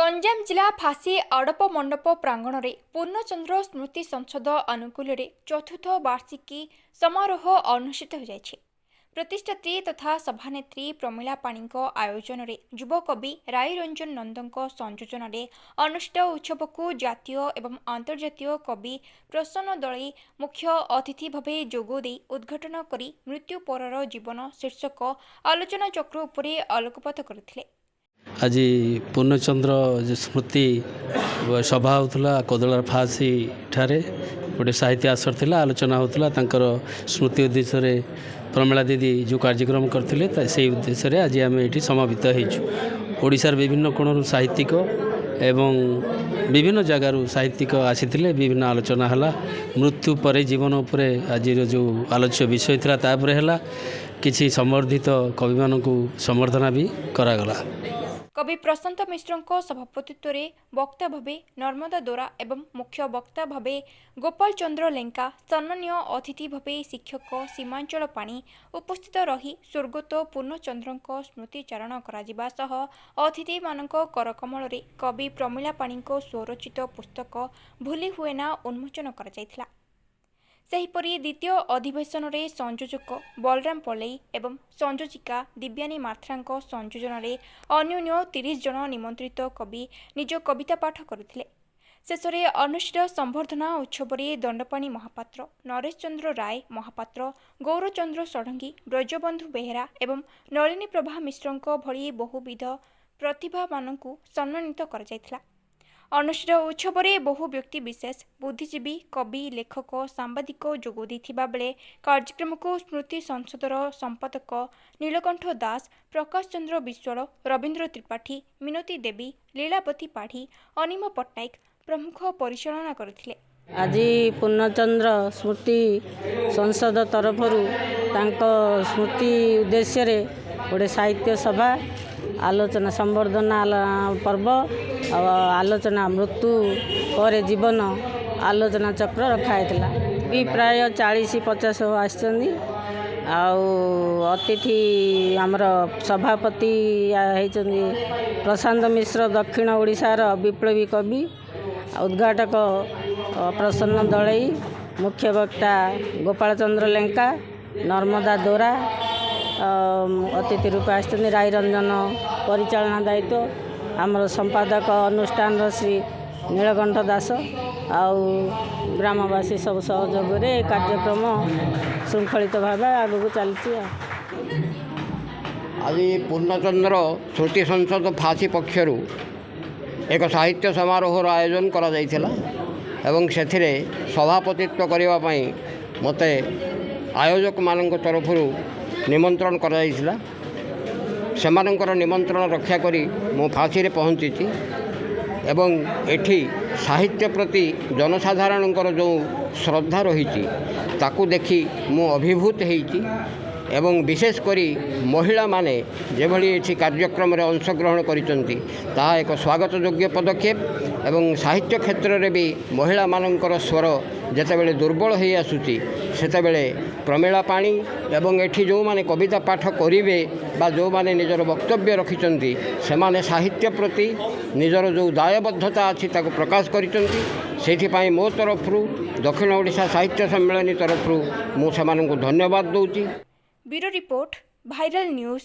गंजाम जिला फासी आड़प मंडप प्रांगण में पूर्णचंद्र स्मृति संसद अनुकूल चतुर्थ वार्षिकी समारोह अनुष्ठित हो जाएछि। प्रतिष्ठात्री तथा सभानेत्री प्रमिला पाणी आयोजन में युवकवि राय रंजन नंद संयोजन में अनुष्ठित उत्सव को जातीय एवं अंतर्जातीय कवि प्रसन्न दलई मुख्य अतिथि भाव जोगदे उद्घाटन कर मृत्यु परर जीवन शीर्षक आलोचना चक्र उपरे आलोकपात करथिले। आज पूर्णचंद्र स्मृति सभा होता कोदलार फासी ठारे गोटे साहित्य आसर थिला आलोचना होता स्मृति उद्देश्य प्रमिला दीदी जो कार्यक्रम करते से उद्देश्य आज आम ये समवेत होशार विभिन्न कोण साहित्यिक एवं विभिन्न जगार साहित्यिक आसीथिले विभिन्न आलोचना हला मृत्यु पर जीवन उपरे आज जो आलोच्य विषय था तापर है किसी संवर्धित कवि मानू संवर्धना भी करागला। कवि प्रशांत मिश्र सभापतित्व में वक्ता भावे नर्मदा दोरा एवं मुख्य वक्ता भावे गोपाल चंद्र लेंका सम्मानीय अतिथि भावे शिक्षक सीमांचल पाणी उपस्थित रही स्वर्गत पूर्णचंद्र स्मृतिचारण करा सह अतिथि मानक करकमल कवि प्रमिला पाणी स्वरचित पुस्तक भूली हुए ना उन्मोचन करा। सेहीपरि द्वितीय अधिवेशन में संयोजक बलराम पल्लई एवं संयोजिका दिव्यानी माथ्रा संयोजन में अन्योन्य 30 जन निमंत्रित कवि निज कविता पाठ करथिले। शेष में अनुष्ठित संबर्धना उत्सव में दंडपाणी महापात्र नरेश चंद्र राय महापात्र गौरचंद्र षडंगी ब्रजबंधु बेहेरा एवं नलिनी प्रभा मिश्र भली बहुविध प्रतिभा मानू सम्मानित कर अनुष्ठित उत्सव में बहु व्यक्ति विशेष बुद्धिजीवी कवि लेखक सांबादिक जोगदी बेले कार्यक्रम को स्मृति संसदर संपादक नीलकंठ दास प्रकाश चंद्र विश्वाल रवींद्र त्रिपाठी मिनती देवी लीलावती पाढ़ी अनिम पट्टनायक प्रमुख परिचालना करथिले। आज पूर्णचंद्र स्मृति संसद तरफर स्मृति उद्देश्य गोटे साहित्य सभा आलोचना संवर्धना पर्व आलोचना मृत्यु पर जीवन आलोचना चक्र रखाइला भी प्राय 40-50 आसछन्ती। अतिथि आमर सभापति होइछन्ती प्रशांत मिश्र दक्षिण ओडिशार विप्लवी कवि उद्घाटक प्रसन्न दलई मुख्य वक्ता गोपाल चंद्र लेंका नर्मदा दोरा अतिथि रूप आसछन्ती राय रंजन परिचालना दायित्व आमर संपादक अनुष्ठान श्री नीलकंठ दास ग्रामवासी सब सहयोग कार्यक्रम श्रृंखलित भाव आगू चलती। आज पूर्णचंद्र स्मृति संसद फासी पक्षर एक साहित्य समारोह आयोजन करा जायथिला एवं सेथिरे सभापतित्व करने मते आयोजक मानक तरफरु निमंत्रण करा जायथिला। सेमानंकर निमंत्रण रक्षा करी मो फासी रे पहुँची एवं एठी साहित्य प्रति जनसाधारणकर जो श्रद्धा रही ताकू देखी मो अभिभूत होईची एवं विशेष करी महिला माने जेभली एठी कार्यक्रम रे अंशग्रहण करिसंती ता एक स्वागत योग्य पदक्षेप एवं साहित्य क्षेत्र रे भी महिला मानकर स्वर जेतेबेले दुर्बल हो आसुची सेतेबेले प्रमिला पाणी एवं एठी जो माने कविता पाठ करिवे बा जो माने निजर वक्तव्य रखिचंती सेमाने साहित्य प्रति निजर जो दायबद्धता अछि ताको प्रकाश करिचंती। सेथिपाई मो तरफरु दक्षिण ओडिशा साहित्य सम्मेलन तरफरु मो सेमानंकु धन्यवाद दउची। Bureau report viral news.